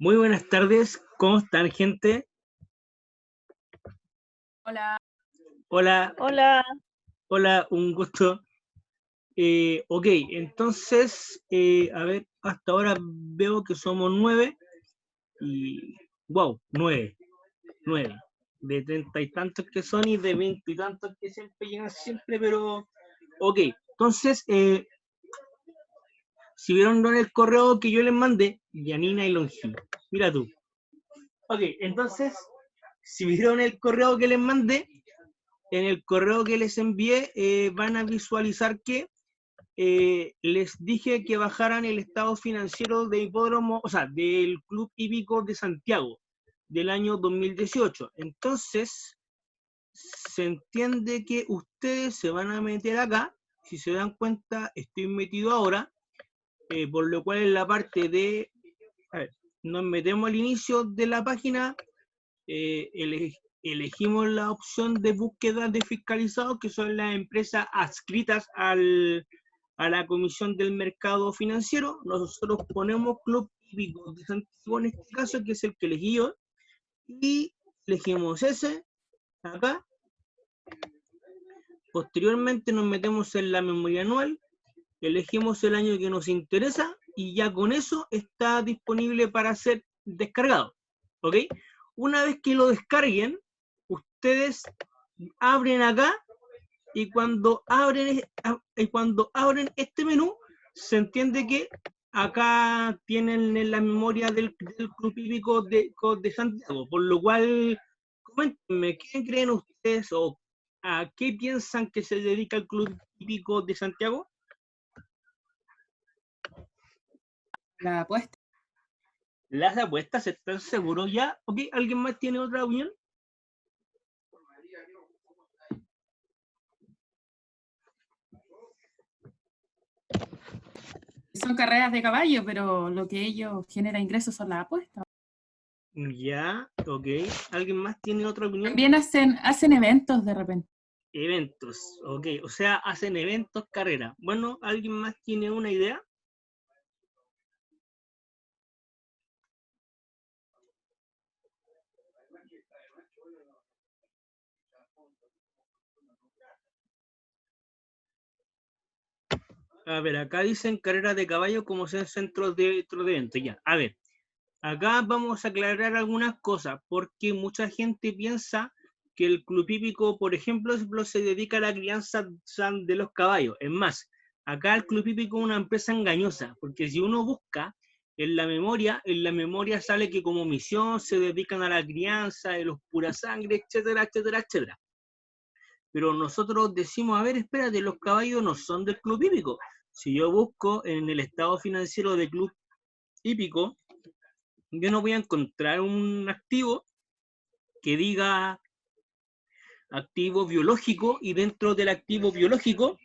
Muy buenas tardes, ¿cómo están, gente? Hola. Hola, Hola. hola, un gusto. Ok, entonces, a ver, hasta ahora veo que somos 9 y, wow, 9, de 30 y tantos que son y de 20 y tantos que siempre llegan siempre, pero, ok, entonces, si vieron el correo que yo les mandé, Yanina y Longín, mira tú. Ok, entonces, si vieron el correo que les mandé, en el correo que les envié van a visualizar que les dije que bajaran el estado financiero de hipódromo, o sea, del Club Hípico de Santiago del año 2018. Entonces, se entiende que ustedes se van a meter acá. Si se dan cuenta, estoy metido ahora, por lo cual en la parte de, a ver, nos metemos al inicio de la página, elegimos la opción de búsqueda de fiscalizados, que son las empresas adscritas a la Comisión del Mercado Financiero. Nosotros ponemos Club Hípico de Santiago en este caso, que es el que elegí yo, y elegimos ese, acá. Posteriormente nos metemos en la memoria anual, elegimos el año que nos interesa, y ya con eso está disponible para ser descargado, ¿ok? Una vez que lo descarguen, ustedes abren acá, y cuando abren este menú, se entiende que acá tienen en la memoria del Club Hípico de Santiago, por lo cual, coméntenme, ¿quién creen ustedes o a qué piensan que se dedica el Club Hípico de Santiago? La apuesta. Las apuestas, ¿están seguros ya? ¿Ok? ¿Alguien más tiene otra opinión? Son carreras de caballo, pero lo que ellos genera ingresos son las apuestas. Ya, ok. ¿Alguien más tiene otra opinión? También hacen eventos de repente. Eventos, ok. O sea, hacen eventos, carreras. Bueno, ¿alguien más tiene una idea? A ver, acá dicen carreras de caballo como ser centros de eventos. Ya, a ver. Acá vamos a aclarar algunas cosas, porque mucha gente piensa que el Club Hípico, por ejemplo, se dedica a la crianza de los caballos. Es más, acá el Club Hípico es una empresa engañosa, porque si uno busca en la memoria sale que como misión se dedican a la crianza de los pura sangre, etcétera, etcétera, etcétera. Pero nosotros decimos, a ver, espérate, los caballos no son del Club Hípico. Si yo busco en el estado financiero del Club Hípico, yo no voy a encontrar un activo que diga activo biológico, y dentro del activo biológico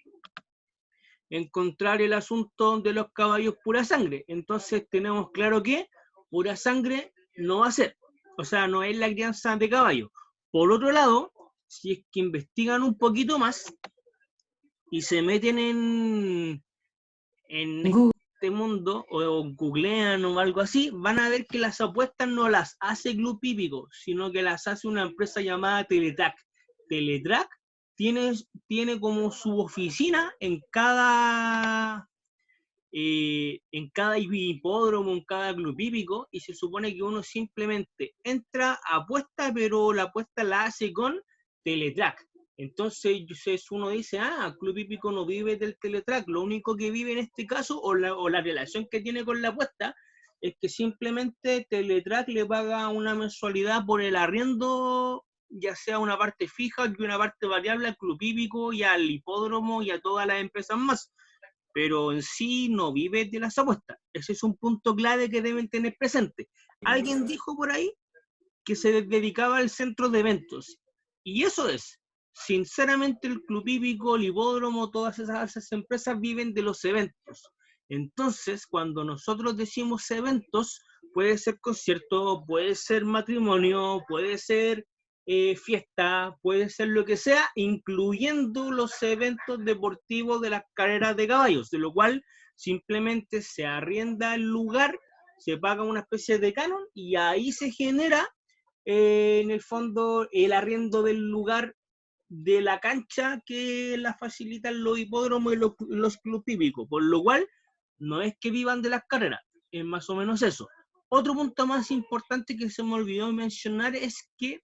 encontrar el asunto de los caballos pura sangre. Entonces tenemos claro que pura sangre no va a ser, o sea, no es la crianza de caballo. Por otro lado, si es que investigan un poquito más y se meten en este mundo o googlean o algo así, van a ver que las apuestas no las hace Club Hípico, sino que las hace una empresa llamada Teletrack. Teletrack tiene como su oficina en cada hipódromo, en cada club hípico, y se supone que uno simplemente entra, apuesta, pero la apuesta la hace con Teletrack. Entonces uno dice, Club Hípico no vive del Teletrack, lo único que vive en este caso, o la relación que tiene con la apuesta, es que simplemente Teletrack le paga una mensualidad por el arriendo, ya sea una parte fija y una parte variable al Club Hípico y al hipódromo y a todas las empresas más, pero en sí no vive de las apuestas. Ese es un punto clave que deben tener presente. Alguien dijo por ahí que se dedicaba al centro de eventos, y eso es. Sinceramente, el Club Hípico, el hipódromo, todas esas empresas viven de los eventos. Entonces, cuando nosotros decimos eventos, puede ser concierto, puede ser matrimonio, puede ser fiesta, puede ser lo que sea, incluyendo los eventos deportivos de las carreras de caballos, de lo cual simplemente se arrienda el lugar se paga una especie de canon y ahí se genera en el fondo el arriendo del lugar de la cancha que la facilitan los hipódromos y los clubes hípicos, por lo cual no es que vivan de las carreras, es más o menos eso. Otro punto más importante que se me olvidó mencionar es que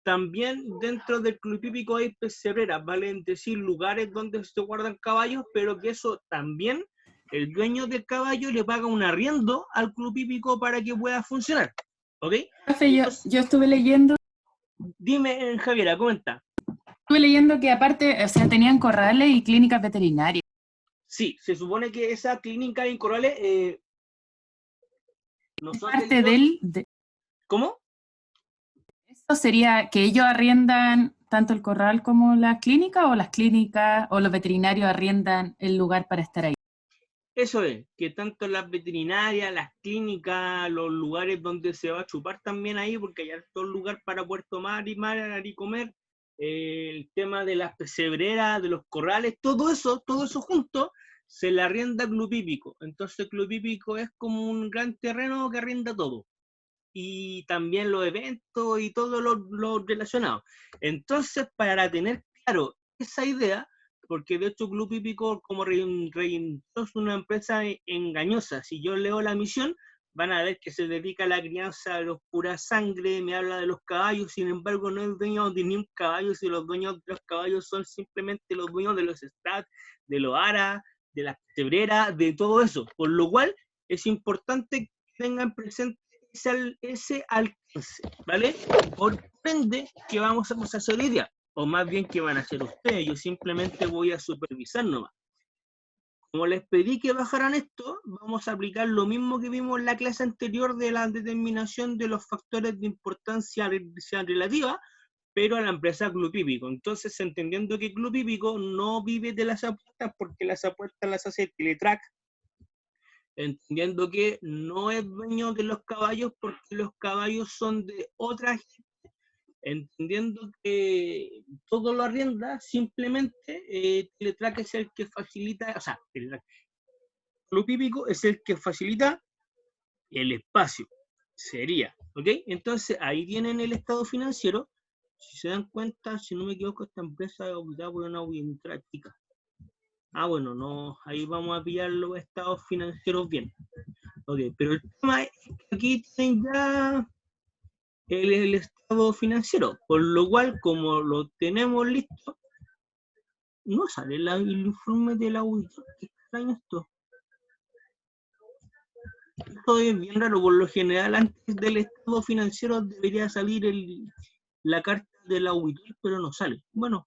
también dentro del club hípico hay pesebreras, vale decir, lugares donde se guardan caballos, pero que eso también el dueño del caballo le paga un arriendo al club hípico para que pueda funcionar. ¿Ok? Profe, Entonces, yo dime, Javiera, comenta. estuve leyendo que aparte, o sea, tenían corrales y clínicas veterinarias. Sí, se supone que esa clínica en Corrales no son Parte del, ¿Cómo? ¿eso sería que ellos arriendan tanto el corral como las clínicas o las clínicas o los veterinarios arriendan el lugar para estar ahí? Eso es, que tanto las veterinarias, las clínicas, los lugares donde se va a chupar también ahí, porque hay todo lugar para poder tomar y comer, el tema de las pesebreras, de los corrales, todo eso junto, se le arrienda a Club Hípico. Entonces Club Hípico es como un gran terreno que arrienda todo. Y también los eventos y todo lo relacionado. Entonces, para tener claro esa idea, porque de hecho Club Hípico como es una empresa engañosa. Si yo leo la misión, van a ver que se dedica a la crianza de los pura sangre, me habla de los caballos, sin embargo no es dueño de ni un caballo, si los dueños de los caballos son simplemente los dueños de los stats, de los aras, de las tebreras, de todo eso. Por lo cual es importante que tengan presente ese alcance, ¿vale? Por ende, ¿qué vamos a hacer hoy día? O más bien, ¿qué van a hacer ustedes? Yo simplemente voy a supervisar nomás. Como les pedí que bajaran esto, vamos a aplicar lo mismo que vimos en la clase anterior de la determinación de los factores de importancia relativa, pero a la empresa Club Hípico. Entonces, entendiendo que Club Hípico no vive de las apuestas porque las apuestas las hace Teletrack, entendiendo que no es dueño de los caballos porque los caballos son de otra gente, entendiendo que todo lo arrienda, simplemente Teletrack es el que facilita, o sea, el club hípico es el que facilita el espacio, sería, ¿ok? Entonces ahí tienen el estado financiero, si se dan cuenta, si no me equivoco, esta empresa es auditada por una audiencia chica. Ah, bueno, no, ahí vamos a pillar los estados financieros bien. Ok, pero el tema es que aquí tienen ya el estado financiero, por lo cual, como lo tenemos listo, no sale el informe del auditor. ¿Qué extraño esto? Esto es bien raro, por lo general antes del estado financiero debería salir la carta del auditor, pero no sale. Bueno,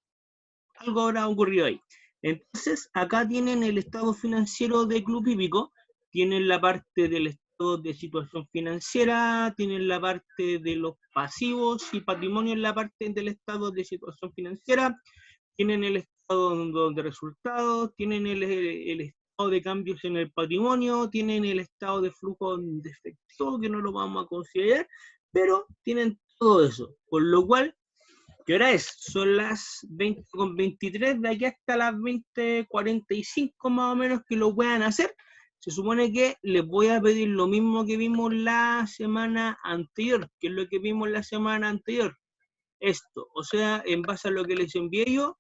algo habrá ocurrido ahí. Entonces, acá tienen el estado financiero de Club Hípico, tienen la parte del estado de situación financiera, tienen la parte de los pasivos y patrimonio en la parte del estado de situación financiera, tienen el estado de resultados, tienen el estado de cambios en el patrimonio, tienen el estado de flujo de efectivo, que no lo vamos a considerar, pero tienen todo eso, por lo cual, ¿qué hora es? Son las 20:23, de aquí hasta las 20:45 más o menos que lo puedan hacer. Se supone que les voy a pedir lo mismo que vimos la semana anterior, que es lo que vimos la semana anterior. Esto, o sea, en base a lo que les envié yo,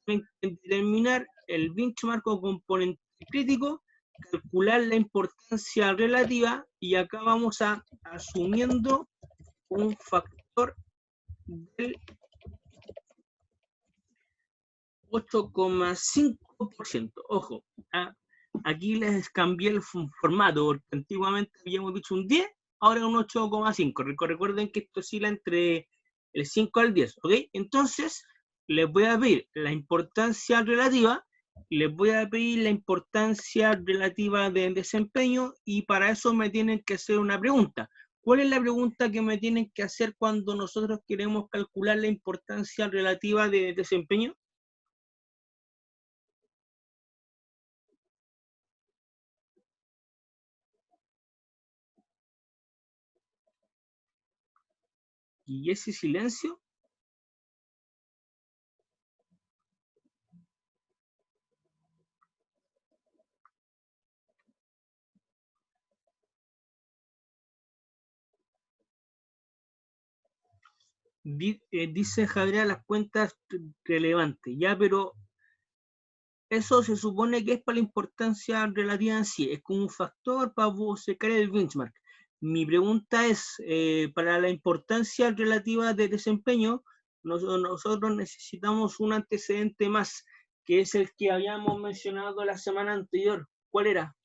tienen que determinar el benchmark o componente crítico, calcular la importancia relativa y acá vamos a asumiendo un factor del 8,5%. Ojo, aquí les cambié el formato, porque antiguamente habíamos dicho un 10, ahora un 8,5. Recuerden que esto oscila entre el 5 al 10, ¿ok? Entonces, les voy a pedir la importancia relativa, les voy a pedir la importancia relativa de desempeño y para eso me tienen que hacer una pregunta. ¿Cuál es la pregunta que me tienen que hacer cuando nosotros queremos calcular la importancia relativa de desempeño? Y ese silencio Dice Javier las cuentas relevantes, ya, pero eso se supone que es para la importancia relativa en sí, es como un factor para sacar el benchmark. Mi pregunta es, para la importancia relativa de desempeño, nosotros necesitamos un antecedente más, que es el que habíamos mencionado la semana anterior. ¿Cuál era?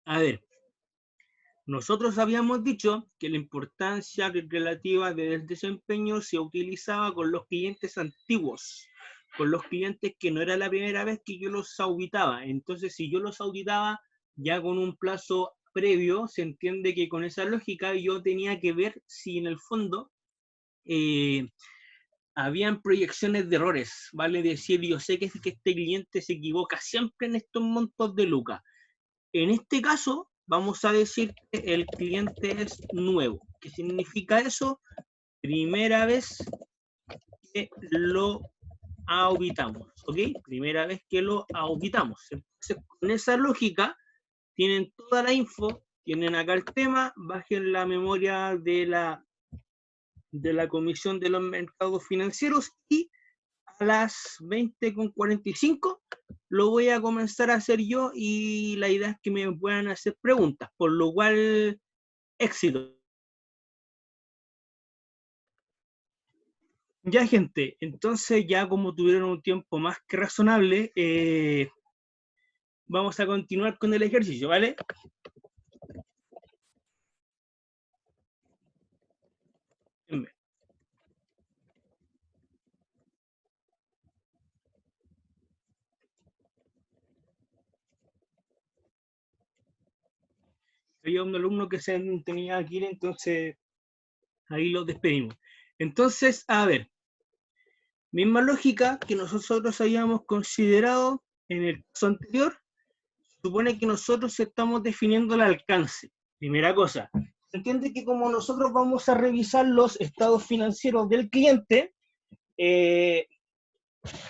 A ver, nosotros habíamos dicho que la importancia relativa del desempeño se utilizaba con los clientes antiguos, con los clientes que no era la primera vez que yo los auditaba. Entonces, si yo los auditaba ya con un plazo previo, se entiende que con esa lógica yo tenía que ver si en el fondo habían proyecciones de errores, ¿vale? Decir, yo sé que este cliente se equivoca siempre en estos montos de lucas. En este caso, vamos a decir que el cliente es nuevo. ¿Qué significa eso? Primera vez que lo auditamos, ¿ok? Primera vez que lo auditamos. Entonces, con esa lógica, tienen toda la info, tienen acá el tema, bajen la memoria de la Comisión de los Mercados Financieros y a las 20:45 lo voy a comenzar a hacer yo y la idea es que me puedan hacer preguntas, por lo cual, éxito. Ya, gente, entonces ya como tuvieron un tiempo más que razonable, vamos a continuar con el ejercicio, ¿vale? Había un alumno que se tenía que ir, entonces ahí lo despedimos. Entonces, a ver, misma lógica que nosotros habíamos considerado en el caso anterior, supone que nosotros estamos definiendo el alcance. Primera cosa, se entiende que como nosotros vamos a revisar los estados financieros del cliente,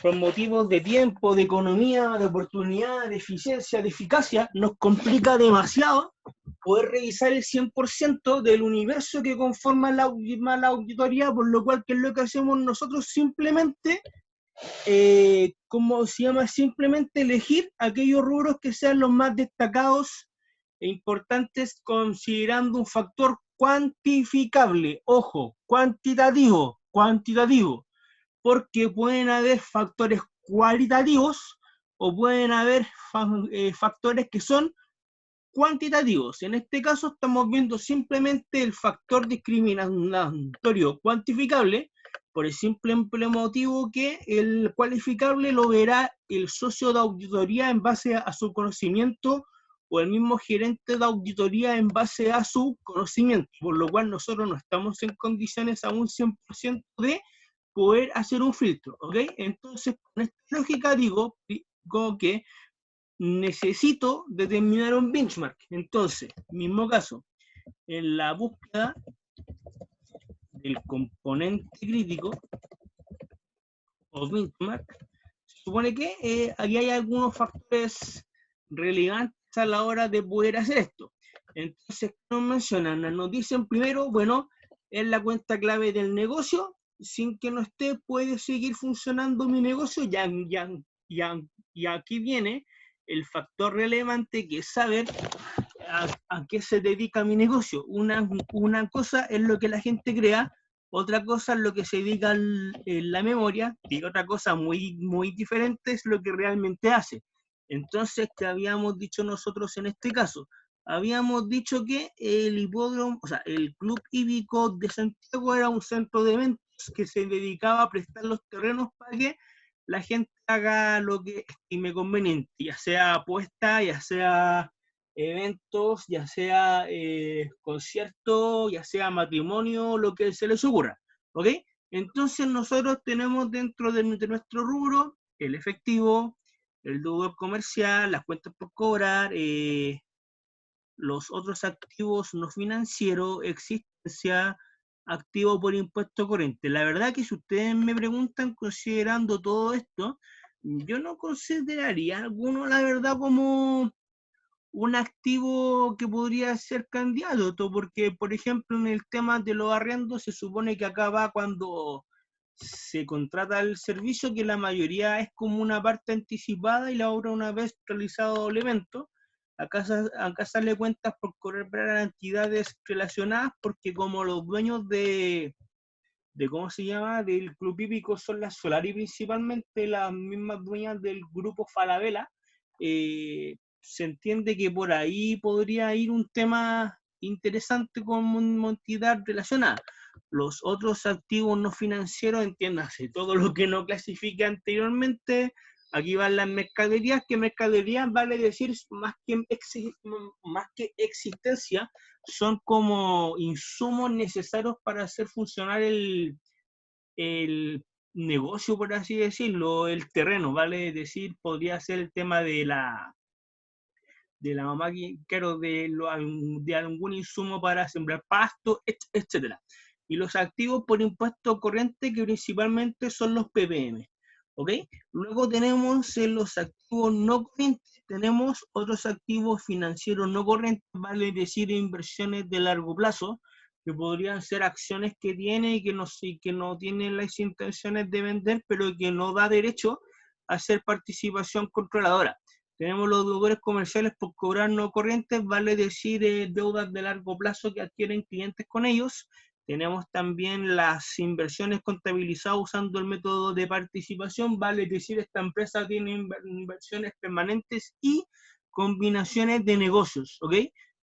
por motivos de tiempo, de economía, de oportunidad, de eficiencia, de eficacia, nos complica demasiado poder revisar el 100% del universo que conforma la auditoría, por lo cual, ¿qué es lo que hacemos nosotros? Simplemente, ¿cómo se llama? Simplemente elegir aquellos rubros que sean los más destacados e importantes, considerando un factor cuantificable. Ojo, cuantitativo, porque pueden haber factores cualitativos o pueden haber factores que son cuantitativos. En este caso estamos viendo simplemente el factor discriminatorio cuantificable, por el simple motivo que el cualificable lo verá el socio de auditoría en base a su conocimiento o el mismo gerente de auditoría en base a su conocimiento, por lo cual nosotros no estamos en condiciones a un 100% de poder hacer un filtro, ¿ok? Entonces, con esta lógica digo que necesito determinar un benchmark. Entonces, mismo caso, en la búsqueda del componente crítico o benchmark, se supone que aquí hay algunos factores relevantes a la hora de poder hacer esto. Entonces, nos mencionan, nos dicen primero, bueno, es la cuenta clave del negocio, sin que no esté, puede seguir funcionando mi negocio, y aquí viene el factor relevante, que es saber a qué se dedica mi negocio. Una cosa es lo que la gente crea, otra cosa es lo que se dedica en la memoria, y otra cosa muy, muy diferente es lo que realmente hace. Entonces, ¿qué habíamos dicho nosotros en este caso? Habíamos dicho que el hipódromo, o sea, el Club Hípico de Santiago era un centro de eventos que se dedicaba a prestar los terrenos para que la gente haga lo que estime conveniente, ya sea apuesta, ya sea eventos, ya sea conciertos, ya sea matrimonio, lo que se les ocurra, ¿ok? Entonces nosotros tenemos dentro de nuestro rubro el efectivo, el deudor comercial, las cuentas por cobrar, los otros activos no financieros, existencia, activo por impuesto corriente. La verdad que si ustedes me preguntan considerando todo esto, yo no consideraría alguno, la verdad, como un activo que podría ser candidato, porque, por ejemplo, en el tema de los arriendos, se supone que acá va cuando se contrata el servicio, que la mayoría es como una parte anticipada y la obra una vez realizado el evento. Acá sale cuentas por cobrar a entidades relacionadas, porque como los dueños de ¿cómo se llama?, del club hípico son las Solari, principalmente las mismas dueñas del grupo Falabella, se entiende que por ahí podría ir un tema interesante con una entidad relacionada. Los otros activos no financieros, entiéndase, todo lo que no clasifique anteriormente. Aquí van las mercaderías, que mercaderías vale decir más que existencia, son como insumos necesarios para hacer funcionar el negocio, por así decirlo, el terreno, ¿vale? Es decir, podría ser el tema de la mamá, claro, de algún insumo para sembrar pasto, etcétera. Y los activos por impuesto corriente, que principalmente son los PPM, ¿ok? Luego tenemos en los activos no corrientes, tenemos otros activos financieros no corrientes, vale decir, inversiones de largo plazo, que podrían ser acciones que tiene y que no tienen las intenciones de vender, pero que no da derecho a ser participación controladora. Tenemos los deudores comerciales por cobrar no corrientes, vale decir, deudas de largo plazo que adquieren clientes con ellos. Tenemos también las inversiones contabilizadas usando el método de participación, vale decir, esta empresa tiene inversiones permanentes y combinaciones de negocios, ¿ok?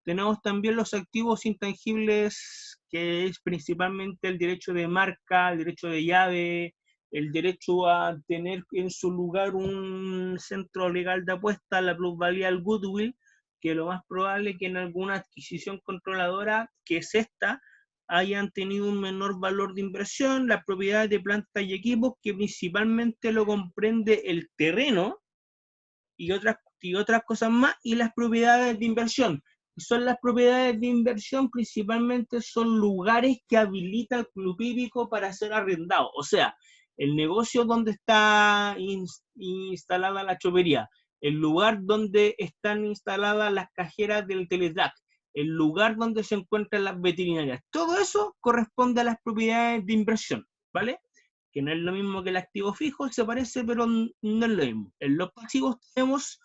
Tenemos también los activos intangibles, que es principalmente el derecho de marca, el derecho de llave, el derecho a tener en su lugar un centro legal de apuesta, la plusvalía al goodwill, que lo más probable es que en alguna adquisición controladora, que es esta, hayan tenido un menor valor de inversión, las propiedades de plantas y equipos, que principalmente lo comprende el terreno y otras cosas más, y las propiedades de inversión. Son las propiedades de inversión, principalmente son lugares que habilita el club hípico para ser arrendado. O sea, el negocio donde está instalada la chopería, el lugar donde están instaladas las cajeras del Teletrack, el lugar donde se encuentran las veterinarias. Todo eso corresponde a las propiedades de inversión, ¿vale? Que no es lo mismo que el activo fijo, se parece, pero no es lo mismo. En los pasivos tenemos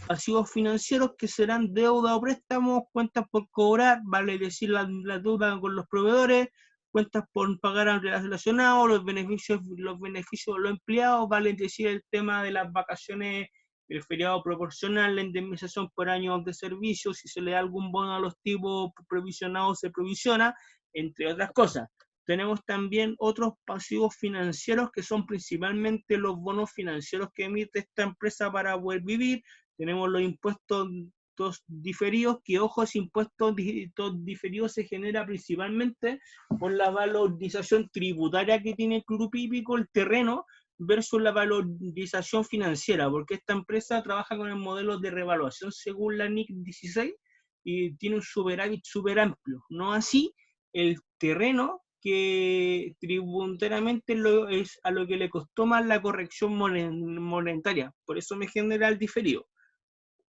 pasivos financieros, que serán deuda o préstamos, cuentas por cobrar, vale decir, la deuda con los proveedores, cuentas por pagar a relacionados, los beneficios de los empleados, vale decir, el tema de las vacaciones, el feriado proporcional, la indemnización por años de servicio, si se le da algún bono a los tipos provisionados, se provisiona, entre otras cosas. Tenemos también otros pasivos financieros, que son principalmente los bonos financieros que emite esta empresa para poder vivir. Tenemos los impuestos diferidos, que, ojo, ese impuesto diferido se genera principalmente por la valorización tributaria que tiene el club hípico, el terreno, versus la valorización financiera, porque esta empresa trabaja con el modelo de revaluación según la NIC 16 y tiene un superávit súper amplio. No así el terreno, que tributariamente es a lo que le costó más la corrección monetaria. Por eso me genera el diferido.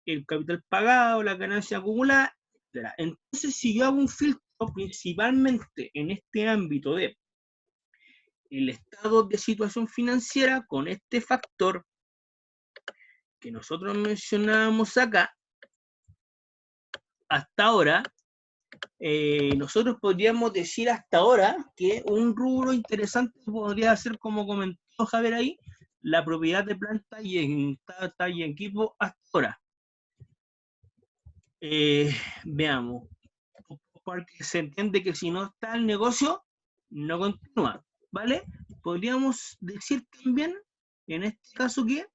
El capital pagado, la ganancia acumulada, etc. Entonces, si yo hago un filtro principalmente en este ámbito de el estado de situación financiera con este factor que nosotros mencionábamos acá, hasta ahora, nosotros podríamos decir hasta ahora que un rubro interesante podría ser, como comentó Javier ahí, la propiedad de planta y equipo hasta ahora. Veamos, porque se entiende que si no está el negocio, no continúa, ¿vale? Podríamos decir también, en este caso, que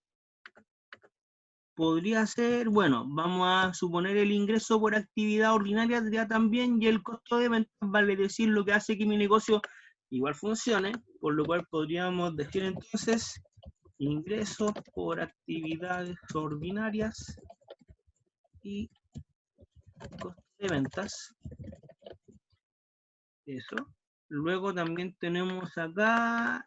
podría ser, bueno, vamos a suponer el ingreso por actividad ordinaria ya también, y el costo de ventas, vale decir, lo que hace que mi negocio igual funcione, por lo cual podríamos decir entonces ingresos por actividades ordinarias y costo de ventas. Eso. Luego también tenemos acá,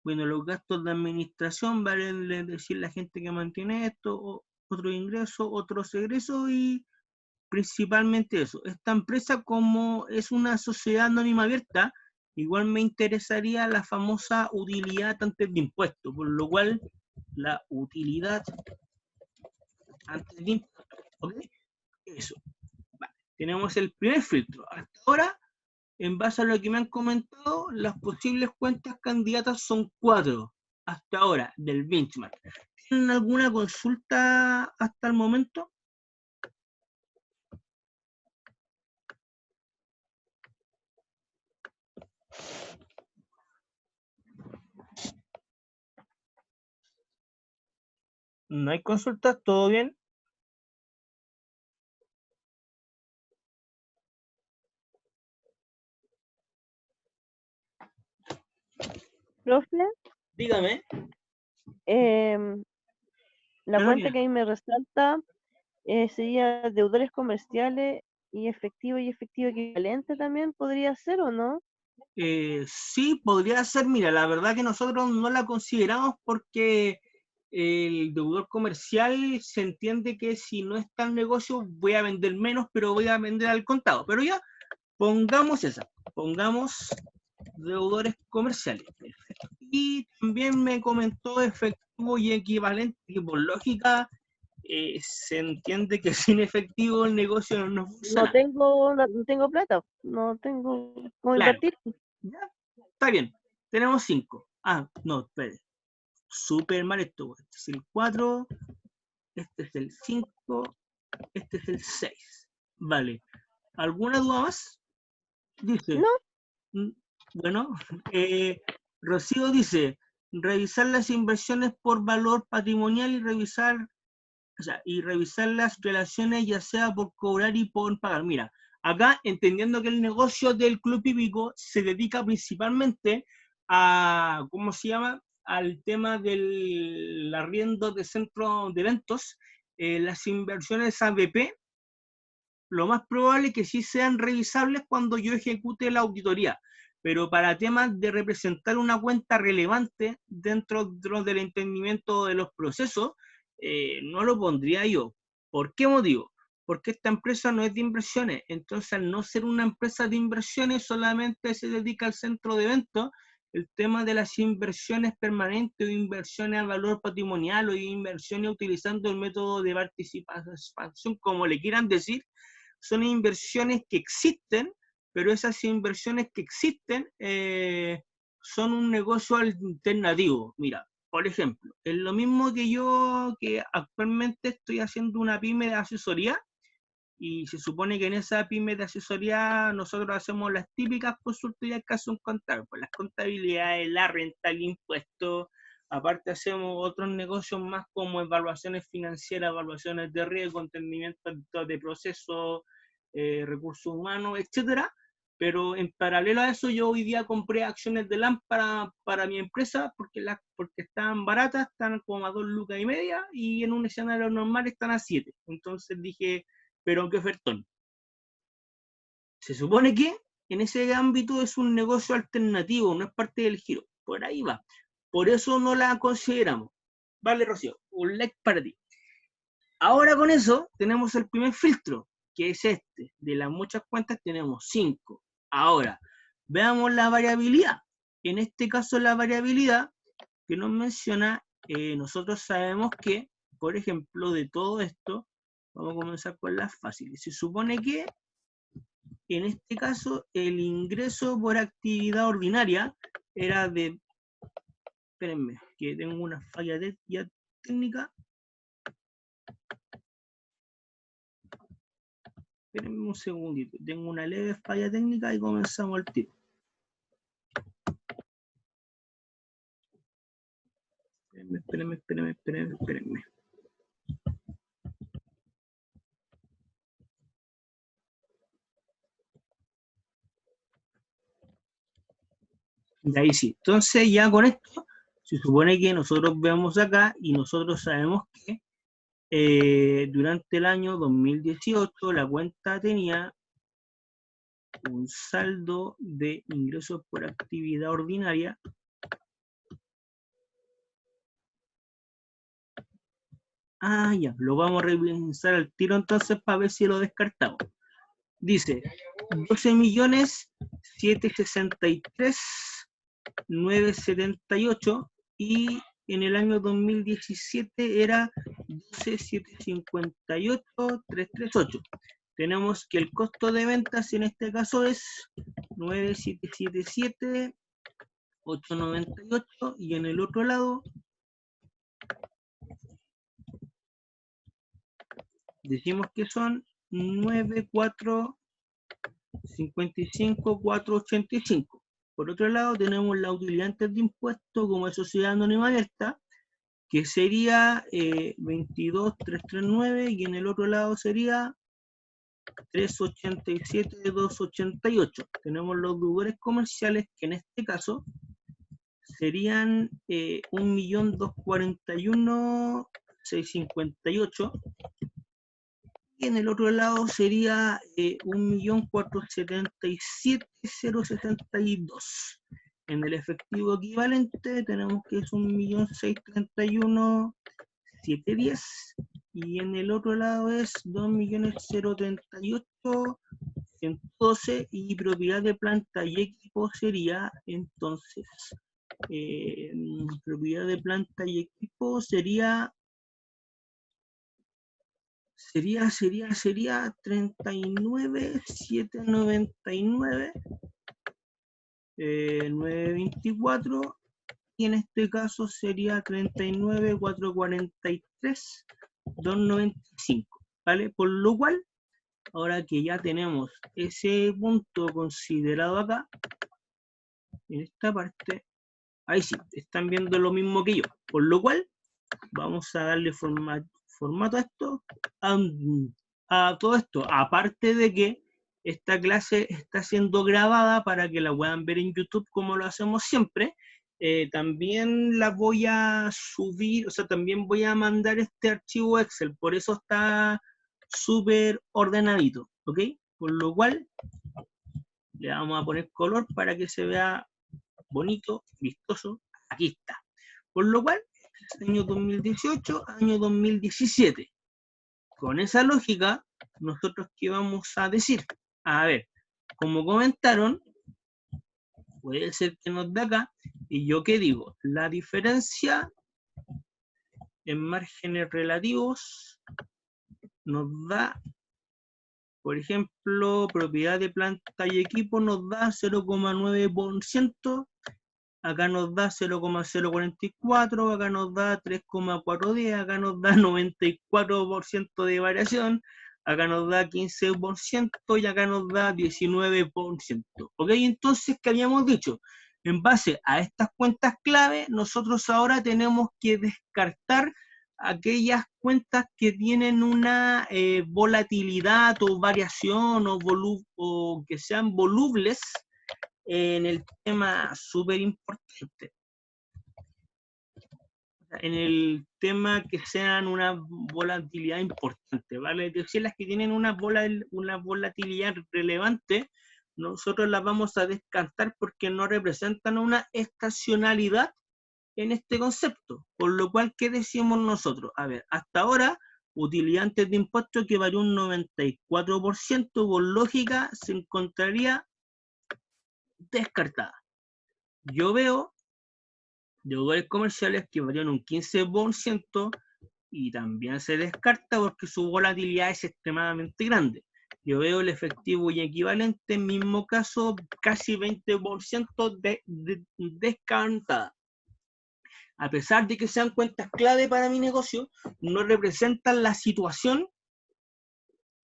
bueno, los gastos de administración, vale decir la gente que mantiene esto, otros ingresos, otros egresos y principalmente eso. Esta empresa, como es una sociedad anónima abierta, igual me interesaría la famosa utilidad antes de impuestos, por lo cual la utilidad antes de impuestos, ¿ok? Eso. Vale. Tenemos el primer filtro. Hasta ahora, en base a lo que me han comentado, las posibles cuentas candidatas son 4 hasta ahora del benchmark. ¿Tienen alguna consulta hasta el momento? ¿No hay consultas? ¿Todo bien? Profe, Dígame. la Claro, cuenta que a mí me resalta sería deudores comerciales y efectivo equivalente también, ¿podría ser o no? Sí, podría ser. Mira, la verdad que nosotros no la consideramos porque el deudor comercial se entiende que si no está el negocio voy a vender menos, pero voy a vender al contado. Pero ya, pongamos esa, pongamos deudores comerciales. Perfecto. Y también me comentó efectivo y equivalente, que por lógica se entiende que sin efectivo el negocio no funciona. No tengo plata, no tengo cómo Claro, invertir. ya, está bien. Tenemos 5. Ah, no, espere. Súper mal esto. Este es el 4, este es el 5, este es el 6. Vale. ¿Alguna duda más? Dice. No, Bueno, Rocío dice, revisar las inversiones por valor patrimonial y revisar, o sea, y revisar las relaciones ya sea por cobrar y por pagar. Mira, acá entendiendo que el negocio del club hípico se dedica principalmente a, ¿cómo se llama? Al tema del arriendo de centros de eventos, las inversiones ABP, lo más probable es que sí sean revisables cuando yo ejecute la auditoría, pero para temas de representar una cuenta relevante dentro del entendimiento de los procesos, no lo pondría yo. ¿Por qué motivo? Porque esta empresa no es de inversiones, entonces al no ser una empresa de inversiones solamente se dedica al centro de eventos, el tema de las inversiones permanentes o inversiones a valor patrimonial o inversiones utilizando el método de participación, como le quieran decir, son inversiones que existen, pero esas inversiones que existen son un negocio alternativo. Mira, por ejemplo, es lo mismo que yo, que actualmente estoy haciendo una pyme de asesoría, y se supone que en esa pyme de asesoría nosotros hacemos las típicas consultorías que hace un contador, pues las contabilidades, la renta, el impuesto. Aparte hacemos otros negocios más como evaluaciones financieras, evaluaciones de riesgo, entendimiento de procesos, recursos humanos, etcétera. Pero en paralelo a eso, yo hoy día compré acciones de LAM para mi empresa porque están baratas, están como a 2,5 lucas, y en un escenario normal están a 7. Entonces dije, pero qué ofertón. Se supone que en ese ámbito es un negocio alternativo, no es parte del giro. Por ahí va. Por eso no la consideramos. Vale, Rocío, un like para ti. Ahora con eso tenemos el primer filtro, que es este. De las muchas cuentas tenemos 5. Ahora, veamos la variabilidad. En este caso la variabilidad que nos menciona, nosotros sabemos que, por ejemplo, de todo esto, vamos a comenzar con las fáciles. Se supone que en este caso el ingreso por actividad ordinaria era de, espérenme, que tengo una falla técnica. Espérenme un segundito, tengo una leve falla técnica y comenzamos el tiro. Espérenme. De ahí sí. Entonces ya con esto Se supone que nosotros vemos acá y nosotros sabemos que durante el año 2018 la cuenta tenía un saldo de ingresos por actividad ordinaria ya, lo vamos a revisar al tiro entonces para ver si lo descartamos. Dice 12.763.978 y en el año 2017 era 12.758.338. Tenemos que el costo de ventas en este caso es 9.777.898 y en el otro lado decimos que son 9.455.485. Por otro lado tenemos la utilidad antes de impuestos como sociedad anónima abierta, que sería 22.339 y en el otro lado sería 387.288. Tenemos los lugares comerciales que en este caso serían 1.241.658 y en el otro lado sería 1.477.062. En el efectivo equivalente tenemos que es 1.631.710 y en el otro lado es 2.038.112 y propiedad de planta y equipo sería entonces propiedad de planta y equipo sería 39.799 924 y en este caso sería 39.443.295, ¿vale? Por lo cual, ahora que ya tenemos ese punto considerado acá, en esta parte, ahí sí, están viendo lo mismo que yo, por lo cual vamos a darle formato a esto, a todo esto, aparte de que esta clase está siendo grabada para que la puedan ver en YouTube como lo hacemos siempre, también la voy a subir, o sea, también voy a mandar este archivo Excel, por eso está súper ordenadito, ¿ok? Por lo cual, le vamos a poner color para que se vea bonito, vistoso, aquí está. Por lo cual, año 2018, año 2017. Con esa lógica, nosotros ¿qué vamos a decir? A ver, como comentaron, puede ser que nos dé acá, y yo qué digo, la diferencia en márgenes relativos nos da, por ejemplo, propiedad de planta y equipo nos da 0,9%, acá nos da 0,044, acá nos da 3,410, acá nos da 94% de variación, acá nos da 15% y acá nos da 19%. ¿Ok? Entonces, ¿qué habíamos dicho? En base a estas cuentas clave, nosotros ahora tenemos que descartar aquellas cuentas que tienen una volatilidad o variación o que sean volubles en el tema súper importante. En el tema que sean una volatilidad importante, ¿vale? Es decir, las que tienen una volatilidad relevante, nosotros las vamos a descartar porque no representan una estacionalidad en este concepto. Por lo cual, ¿qué decimos nosotros? A ver, hasta ahora, utilidad antes de impuestos que varió un 94%, por lógica, se encontraría descartada. Yo veo deudores comerciales que varían un 15% y también se descarta porque su volatilidad es extremadamente grande. Yo veo el efectivo y equivalente, en mismo caso, casi 20% descartada. A pesar de que sean cuentas clave para mi negocio, no representan la situación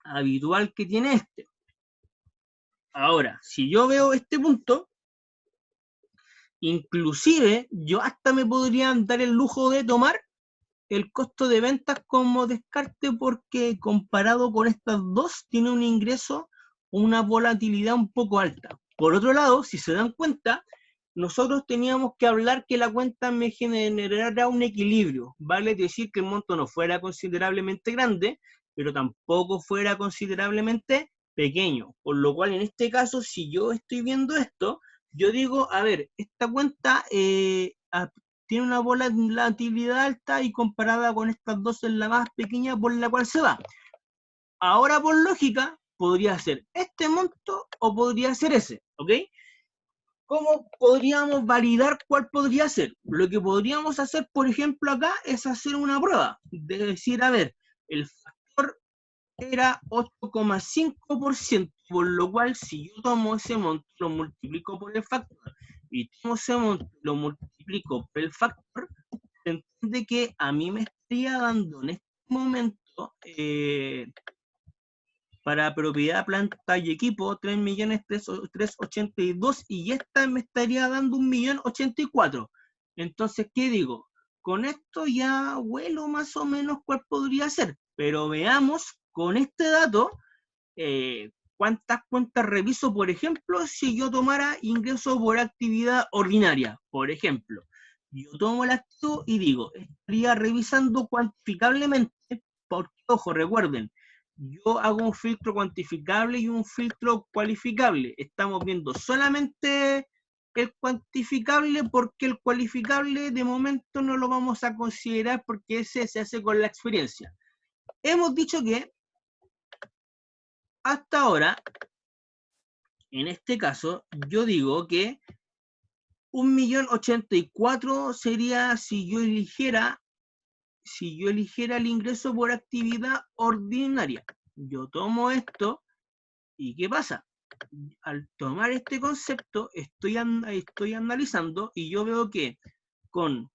habitual que tiene este. Ahora, si yo veo este punto, inclusive yo hasta me podría dar el lujo de tomar el costo de ventas como descarte porque comparado con estas dos tiene un ingreso o una volatilidad un poco alta. Por otro lado, si se dan cuenta, nosotros teníamos que hablar que la cuenta me generara un equilibrio, vale decir que el monto no fuera considerablemente grande, pero tampoco fuera considerablemente pequeño, por lo cual en este caso, si yo estoy viendo esto, yo digo, a ver, esta cuenta tiene una volatilidad alta y comparada con estas dos es la más pequeña por la cual se va. Ahora, por lógica, podría ser este monto o podría ser ese, ¿ok? ¿Cómo podríamos validar cuál podría ser? Lo que podríamos hacer, por ejemplo, acá es hacer una prueba. De decir, a ver, el factor era 8,5%, por lo cual si yo tomo ese monto, lo multiplico por el factor, y tomo ese monto, lo multiplico por el factor, se entiende que a mí me estaría dando en este momento, para propiedad, planta y equipo, 3.382.000 y esta me estaría dando 1.084.000. Entonces, ¿qué digo? Con esto ya huelo más o menos cuál podría ser, pero veamos con este dato cuántas cuentas reviso, por ejemplo, si yo tomara ingreso por actividad ordinaria, por ejemplo. Yo tomo el activo y digo, estaría revisando cuantificablemente, porque, ojo, recuerden, yo hago un filtro cuantificable y un filtro cualificable. Estamos viendo solamente el cuantificable porque el cualificable de momento no lo vamos a considerar porque ese se hace con la experiencia. Hemos dicho que hasta ahora, en este caso, yo digo que 1.084.000 sería si yo eligiera el ingreso por actividad ordinaria. Yo tomo esto y ¿qué pasa? Al tomar este concepto estoy analizando y yo veo que con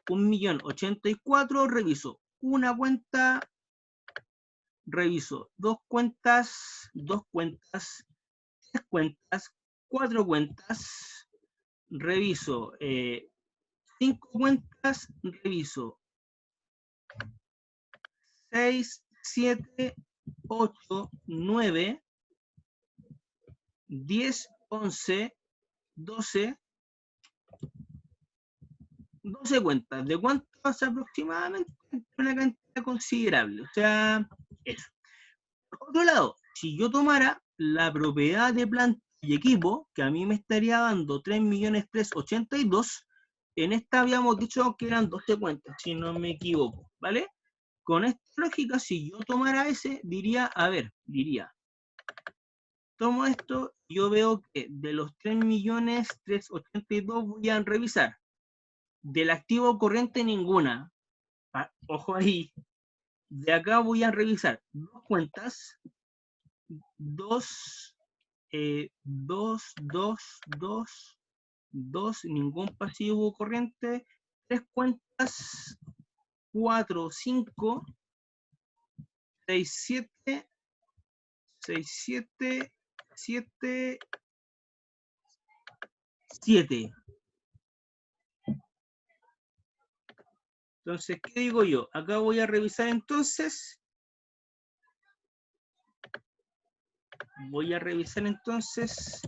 1.084.000 reviso una cuenta, reviso dos cuentas, tres cuentas, cuatro cuentas, reviso 5 cuentas, reviso 6, 7, 8, 9, 10, 11, 12 cuentas. ¿De cuántas aproximadamente? Una cantidad considerable. O sea, eso. Por otro lado, si yo tomara la propiedad de planta y equipo, que a mí me estaría dando 3.382.000, en esta habíamos dicho que eran 12 cuentas, si no me equivoco, ¿vale? Con esta lógica, si yo tomara ese, diría, tomo esto, yo veo que de los 3.382.000 voy a revisar. Del activo corriente ninguna. Ojo ahí. De acá voy a revisar dos cuentas. Dos, ningún pasivo corriente. 3 cuentas. 4, 5, 6, 7, 7. Entonces, ¿qué digo yo? Acá voy a revisar entonces. Voy a revisar entonces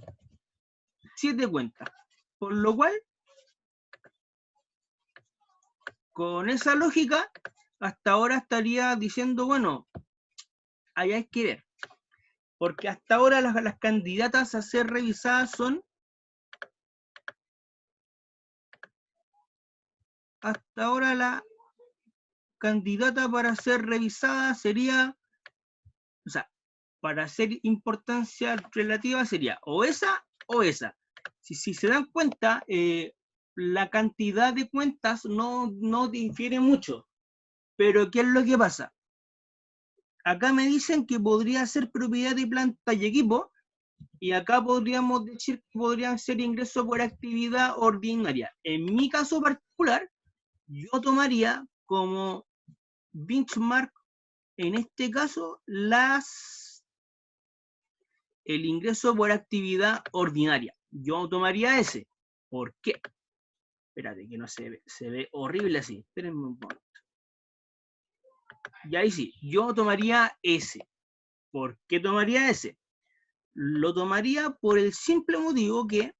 7 cuentas. Por lo cual, con esa lógica, hasta ahora estaría diciendo, bueno, ahí hay que ver. Porque hasta ahora las candidatas a ser revisadas son... Hasta ahora la candidata para ser revisada sería... O sea, para hacer importancia relativa sería o esa o esa. Si se dan cuenta, la cantidad de cuentas no difiere mucho. Pero ¿qué es lo que pasa? Acá me dicen que podría ser propiedad de planta y equipo, y acá podríamos decir que podrían ser ingresos por actividad ordinaria. En mi caso particular, yo tomaría como benchmark, en este caso, el ingreso por actividad ordinaria. Yo tomaría ese. ¿Por qué? Espérate, que no se ve horrible así. Espérenme un momento. Y ahí sí, yo tomaría ese. ¿Por qué tomaría ese? Lo tomaría por el simple motivo que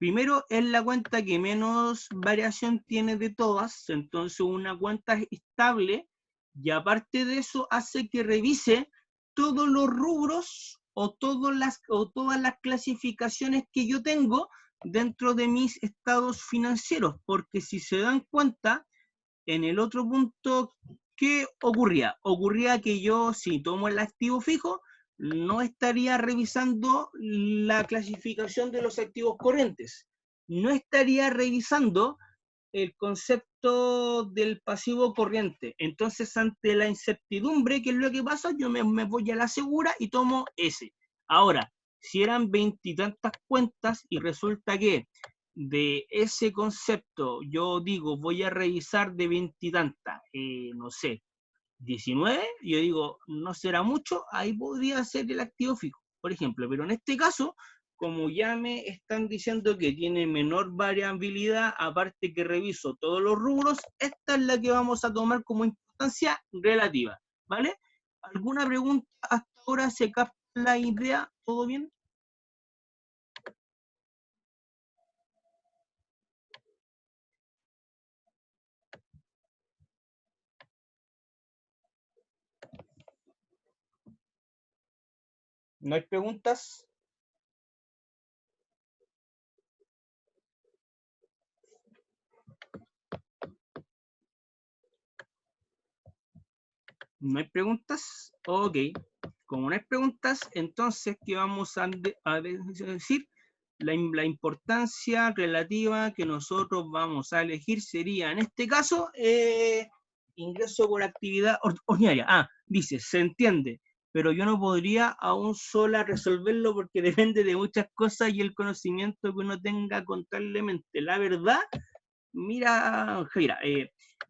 primero es la cuenta que menos variación tiene de todas, entonces una cuenta estable, y aparte de eso hace que revise todos los rubros o todas las clasificaciones que yo tengo dentro de mis estados financieros, porque si se dan cuenta, en el otro punto, ¿qué ocurría? Ocurría que yo, si tomo el activo fijo, no estaría revisando la clasificación de los activos corrientes. No estaría revisando el concepto del pasivo corriente. Entonces, ante la incertidumbre, ¿qué es lo que pasa? Yo me voy a la segura y tomo ese. Ahora, si eran 20 y tantas cuentas y resulta que de ese concepto yo digo voy a revisar de 20 y tantas, no sé, 19, yo digo, no será mucho, ahí podría ser el activo fijo, por ejemplo, pero en este caso, como ya me están diciendo que tiene menor variabilidad, aparte que reviso todos los rubros, esta es la que vamos a tomar como importancia relativa, ¿vale? ¿Alguna pregunta hasta ahora? ¿Se capta la idea? ¿Todo bien? ¿No hay preguntas? ¿No hay preguntas? Ok. Como no hay preguntas, entonces, ¿qué vamos a decir? La importancia relativa que nosotros vamos a elegir sería, en este caso, ingreso por actividad ordinaria. Ah, dice, se entiende, pero yo no podría aún sola resolverlo porque depende de muchas cosas y el conocimiento que uno tenga contablemente. La verdad, mira, Jaira,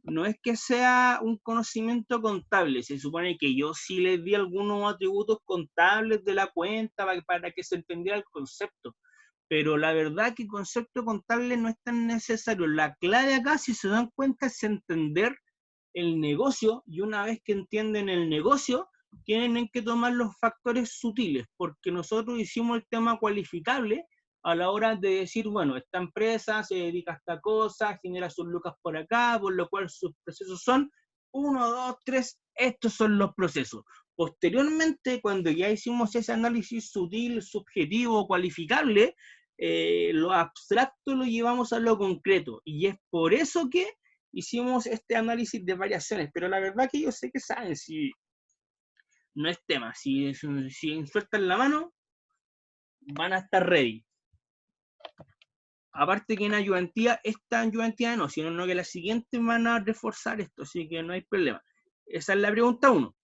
no es que sea un conocimiento contable, se supone que yo sí les di algunos atributos contables de la cuenta para que se entendiera el concepto, pero la verdad que el concepto contable no es tan necesario. La clave acá, si se dan cuenta, es entender el negocio, y una vez que entienden el negocio, tienen que tomar los factores sutiles, porque nosotros hicimos el tema cualificable a la hora de decir, bueno, esta empresa se dedica a esta cosa, genera sus lucas por acá, por lo cual sus procesos son 1, 2, 3, estos son los procesos. Posteriormente, cuando ya hicimos ese análisis sutil, subjetivo, cualificable, lo abstracto lo llevamos a lo concreto, y es por eso que hicimos este análisis de variaciones, pero la verdad que yo sé que saben, si no es tema, si sueltan la mano, van a estar ready. Aparte que en ayudantía, esta ayudantía no, sino que la siguiente van a reforzar esto, así que no hay problema. Esa es la pregunta 1.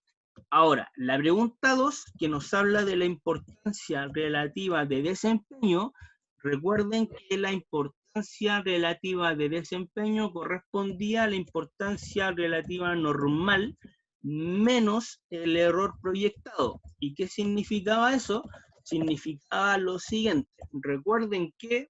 Ahora, la pregunta 2, que nos habla de la importancia relativa de desempeño. Recuerden que la importancia relativa de desempeño correspondía a la importancia relativa normal menos el error proyectado. ¿Y qué significaba eso? Significaba lo siguiente. Recuerden que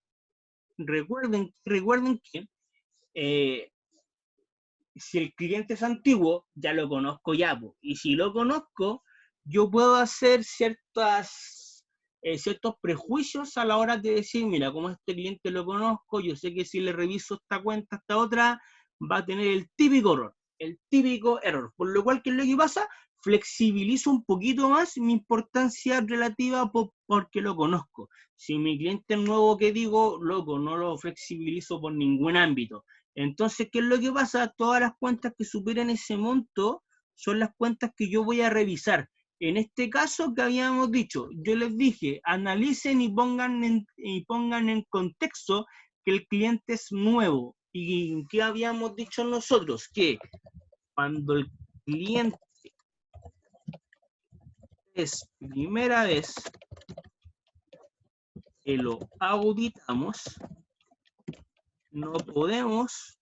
si el cliente es antiguo, ya lo conozco ya, y si lo conozco, yo puedo hacer ciertos prejuicios a la hora de decir, mira, como este cliente lo conozco, yo sé que si le reviso esta cuenta, esta otra, va a tener el típico error, por lo cual, ¿qué es lo que pasa? Flexibilizo un poquito más mi importancia relativa porque lo conozco. Si mi cliente es nuevo, que digo, loco, no lo flexibilizo por ningún ámbito. Entonces, ¿qué es lo que pasa? Todas las cuentas que superan ese monto son las cuentas que yo voy a revisar. En este caso que habíamos dicho, yo les dije, analicen y pongan en contexto que el cliente es nuevo. ¿Y qué habíamos dicho nosotros? Que cuando el cliente es primera vez que lo auditamos, no podemos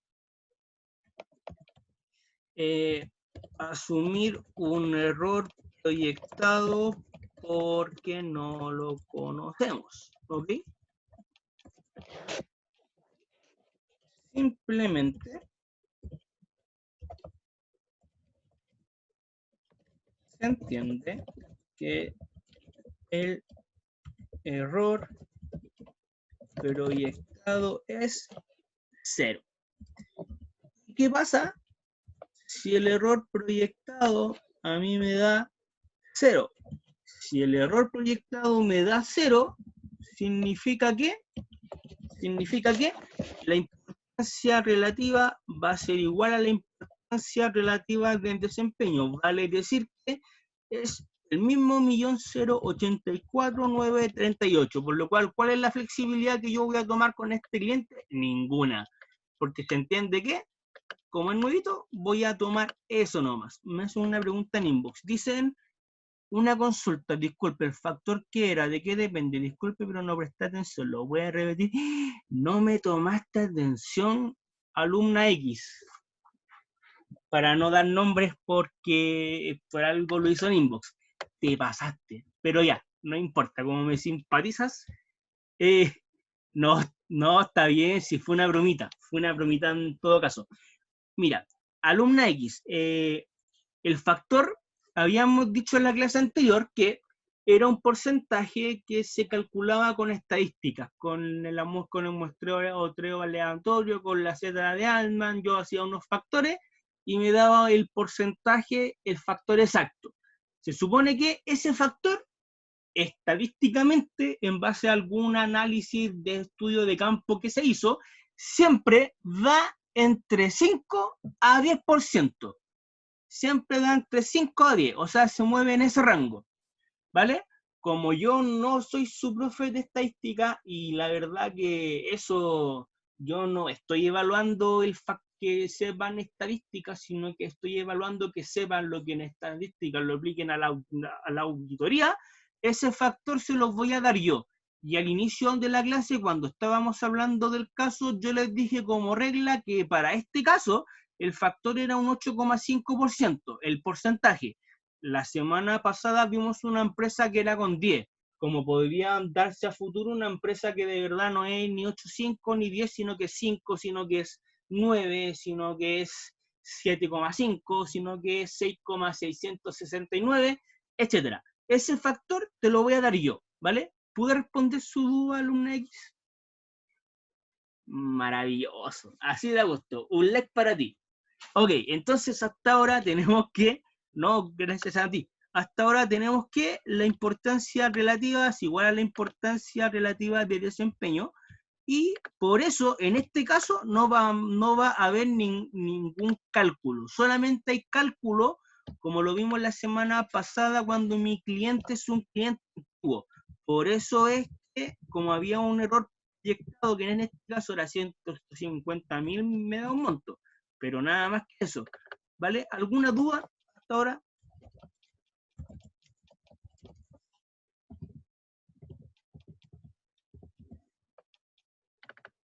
asumir un error proyectado porque no lo conocemos, ¿ok? Simplemente se entiende que el error proyectado es 0. ¿Qué pasa si el error proyectado a mí me da 0? Si el error proyectado me da 0, significa que la importancia relativa va a ser igual a la importancia relativa del desempeño. Vale decir que es el mismo 1.084.938. Por lo cual, ¿cuál es la flexibilidad que yo voy a tomar con este cliente? Ninguna. Porque se entiende que, como es nuevito, voy a tomar eso nomás. Me hacen una pregunta en inbox. Dicen, una consulta, disculpe, ¿el factor qué era? ¿De qué depende? Disculpe, pero no presté atención, lo voy a repetir. No me tomaste atención, alumna X, para no dar nombres porque por algo lo hizo en inbox. Te pasaste, pero ya, no importa, como me simpatizas, no, está bien, si fue una bromita en todo caso. Mira, alumna X, el factor, habíamos dicho en la clase anterior que era un porcentaje que se calculaba con estadísticas, con el muestreo aleatorio, con la Z de Altman. Yo hacía unos factores y me daba el porcentaje, el factor exacto. Se supone que ese factor, estadísticamente, en base a algún análisis de estudio de campo que se hizo, siempre da entre 5 a 10%. Siempre da entre 5 a 10, o sea, se mueve en ese rango, ¿vale? Como yo no soy su profe de estadística, y la verdad que eso, yo no estoy evaluando el que sepan estadísticas, sino que estoy evaluando que sepan lo que en estadística lo apliquen a la auditoría. Ese factor se los voy a dar yo. Y al inicio de la clase, cuando estábamos hablando del caso, yo les dije como regla que para este caso, el factor era un 8,5%, el porcentaje. La semana pasada vimos una empresa que era con 10, como podría darse a futuro una empresa que de verdad no es ni 8,5 ni 10, sino que es 5, sino que es 9, sino que es 7,5, sino que es 6,669, etc. Ese factor te lo voy a dar yo, ¿vale? ¿Pude responder su duda, alumna X? Maravilloso, así de gusto, un like para ti. Ok, entonces hasta ahora tenemos que, no gracias a ti, hasta ahora tenemos que la importancia relativa es igual a la importancia relativa de desempeño, y por eso en este caso no va a haber ningún cálculo, solamente hay cálculo, como lo vimos la semana pasada cuando mi cliente es un cliente antiguo. Por eso es que, como había un error proyectado que en este caso era 150.000, me da un monto, pero nada más que eso, ¿vale? ¿Alguna duda hasta ahora?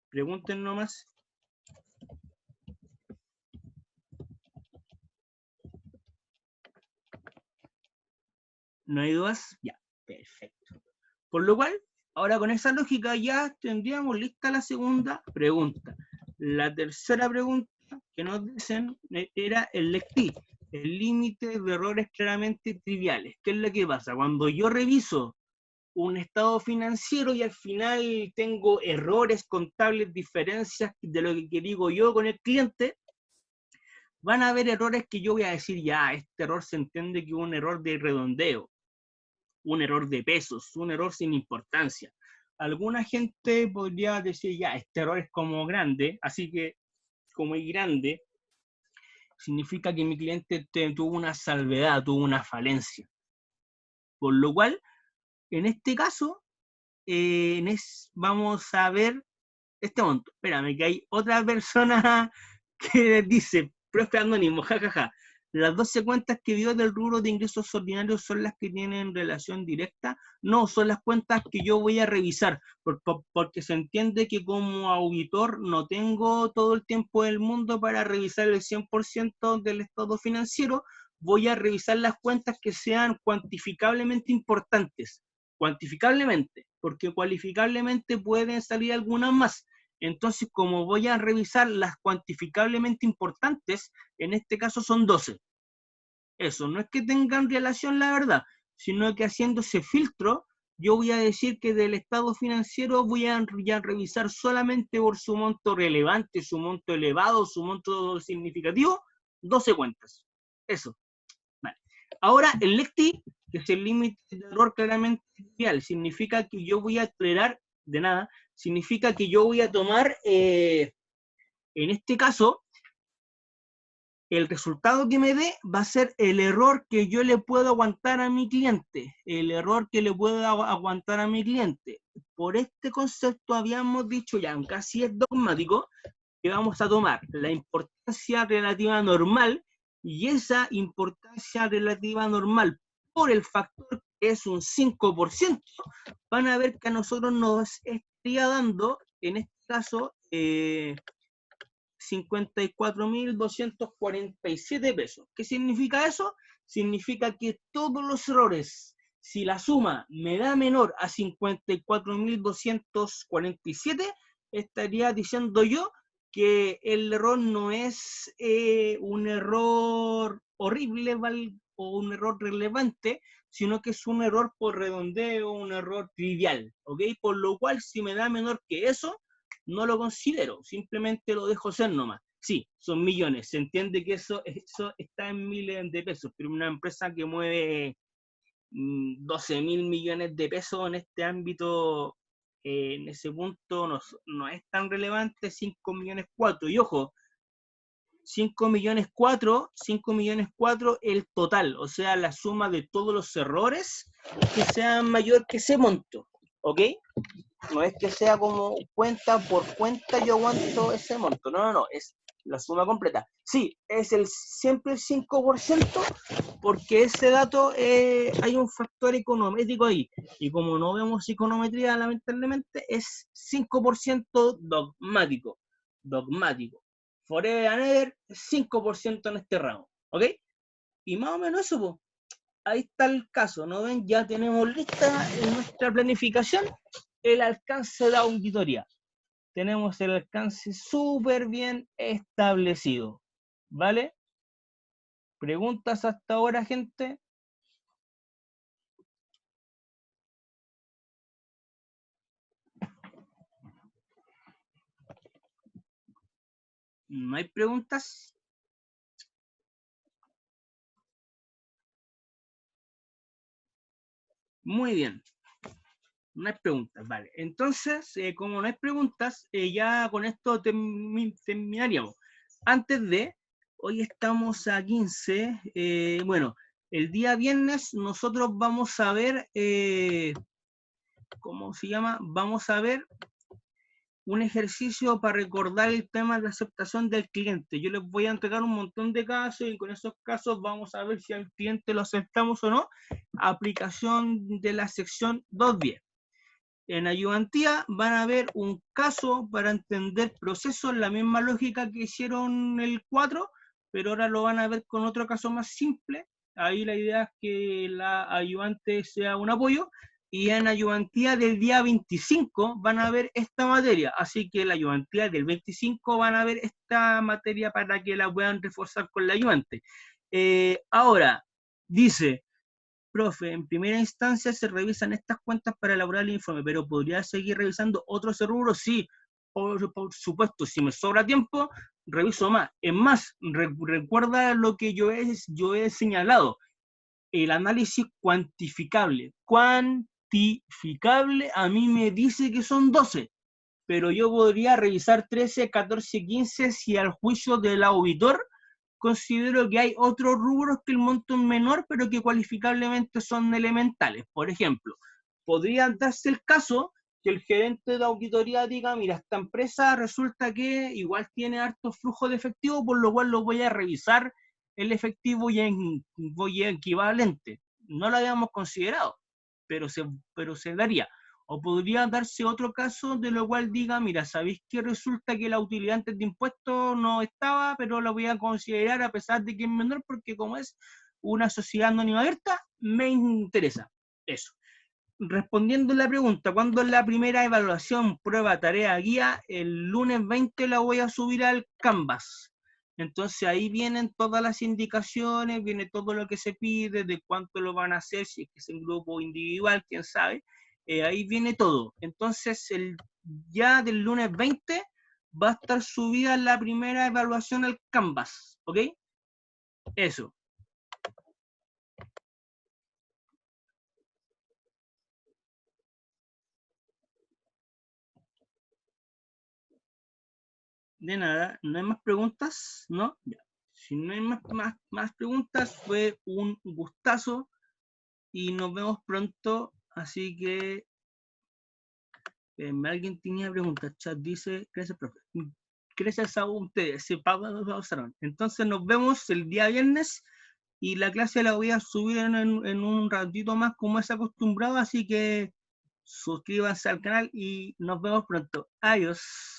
Pregunten nomás. ¿No hay dudas? Ya, perfecto. Por lo cual, ahora con esa lógica ya tendríamos lista la segunda pregunta. La tercera pregunta que nos dicen era el LECTI, el límite de errores claramente triviales. ¿Qué es lo que pasa? Cuando yo reviso un estado financiero y al final tengo errores contables, diferencias de lo que digo yo con el cliente, van a haber errores que yo voy a decir, ya, este error se entiende que es un error de redondeo, un error de pesos, un error sin importancia. Alguna gente podría decir, ya, este error es como grande, así que como es grande, significa que mi cliente tuvo una salvedad, tuvo una falencia. Por lo cual, en este caso, vamos a ver este monto. Espérame, que hay otra persona que dice, profe anónimo, jajaja. Las 12 cuentas que dio del rubro de ingresos ordinarios son las que tienen relación directa. No, son las cuentas que yo voy a revisar, porque se entiende que como auditor no tengo todo el tiempo del mundo para revisar el 100% del estado financiero. Voy a revisar las cuentas que sean cuantificablemente importantes. Cuantificablemente, porque cualificablemente pueden salir algunas más. Entonces, como voy a revisar las cuantificablemente importantes, en este caso son 12. Eso, no es que tengan relación la verdad, sino que haciendo ese filtro, yo voy a decir que del estado financiero voy a revisar solamente por su monto relevante, su monto elevado, su monto significativo, 12 cuentas. Eso. Vale. Ahora, el LECTI, que es el límite de error claramente trivial, significa que yo voy a tolerar, de nada, significa que yo voy a tomar, en este caso, el resultado que me dé va a ser el error que yo le puedo aguantar a mi cliente, el error que le puedo aguantar a mi cliente. Por este concepto habíamos dicho ya, aunque así es dogmático, que vamos a tomar la importancia relativa normal, y esa importancia relativa normal por el factor que es un 5%, van a ver que a nosotros nos estaría dando, en este caso, 54.247 pesos. ¿Qué significa eso? Significa que todos los errores, si la suma me da menor a 54.247, estaría diciendo yo que el error no es un error horrible o un error relevante, sino que es un error por redondeo, un error trivial, ¿ok? Por lo cual, si me da menor que eso, no lo considero, simplemente lo dejo ser nomás. Sí, son millones, se entiende que eso está en miles de pesos, pero una empresa que mueve 12.000 millones de pesos en este ámbito, en ese punto no es tan relevante, 5 millones 4, y ojo, 5 millones 4 el total, o sea, la suma de todos los errores que sean mayor que ese monto, ¿ok? No es que sea como cuenta por cuenta yo aguanto ese monto, no, es la suma completa. Sí, es siempre el 5%, porque ese dato, hay un factor econométrico ahí, y como no vemos econometría, lamentablemente, es 5% dogmático. Forever and ever, 5% en este ramo, ¿ok? Y más o menos eso, pues. Ahí está el caso, ¿no ven? Ya tenemos lista en nuestra planificación el alcance de auditoría. Tenemos el alcance súper bien establecido, ¿vale? ¿Preguntas hasta ahora, gente? ¿No hay preguntas? Muy bien. No hay preguntas, vale. Entonces, como no hay preguntas, ya con esto terminaríamos. Antes de, hoy estamos a 15, bueno, el día viernes nosotros vamos a ver, ¿cómo se llama? Vamos a ver un ejercicio para recordar el tema de la aceptación del cliente. Yo les voy a entregar un montón de casos y con esos casos vamos a ver si al cliente lo aceptamos o no. Aplicación de la sección 2.10. En ayudantía van a ver un caso para entender procesos, la misma lógica que hicieron el 4, pero ahora lo van a ver con otro caso más simple. Ahí la idea es que la ayudante sea un apoyo, y en ayudantía del día 25 van a ver esta materia, así que la ayudantía del 25 van a ver esta materia para que la puedan reforzar con la ayudante. Ahora, dice: profe, en primera instancia se revisan estas cuentas para elaborar el informe, pero ¿podría seguir revisando otros rubros? Sí, por supuesto, si me sobra tiempo, reviso más. Es más, recuerda lo que yo he señalado, el análisis cuantificable. Cuantificable a mí me dice que son 12, pero yo podría revisar 13, 14, 15 si al juicio del auditor considero que hay otros rubros que el monto es menor, pero que cualificablemente son elementales. Por ejemplo, podría darse el caso que el gerente de auditoría diga: mira, esta empresa resulta que igual tiene harto flujo de efectivo, por lo cual lo voy a revisar el efectivo y voy a equivalente. No lo habíamos considerado, pero se daría. O podría darse otro caso de lo cual diga: mira, ¿sabéis que resulta que la utilidad antes de impuestos no estaba, pero la voy a considerar a pesar de que es menor, porque como es una sociedad anónima abierta, me interesa? Eso. Respondiendo la pregunta, ¿cuándo es la primera evaluación, prueba, tarea, guía? El lunes 20 la voy a subir al Canvas. Entonces ahí vienen todas las indicaciones, viene todo lo que se pide, de cuánto lo van a hacer, si es que es en grupo individual, quién sabe. ahí viene todo. Entonces, ya del lunes 20 va a estar subida la primera evaluación al Canvas, ¿ok? Eso. De nada, ¿no hay más preguntas? ¿No? Ya. Si no hay más preguntas, fue un gustazo y nos vemos pronto. Así que alguien tenía preguntas. Chat dice, gracias, profe. Gracias a ustedes, se pausaron. Entonces nos vemos el día viernes y la clase la voy a subir en un ratito más como es acostumbrado, así que suscríbanse al canal y nos vemos pronto. Adiós.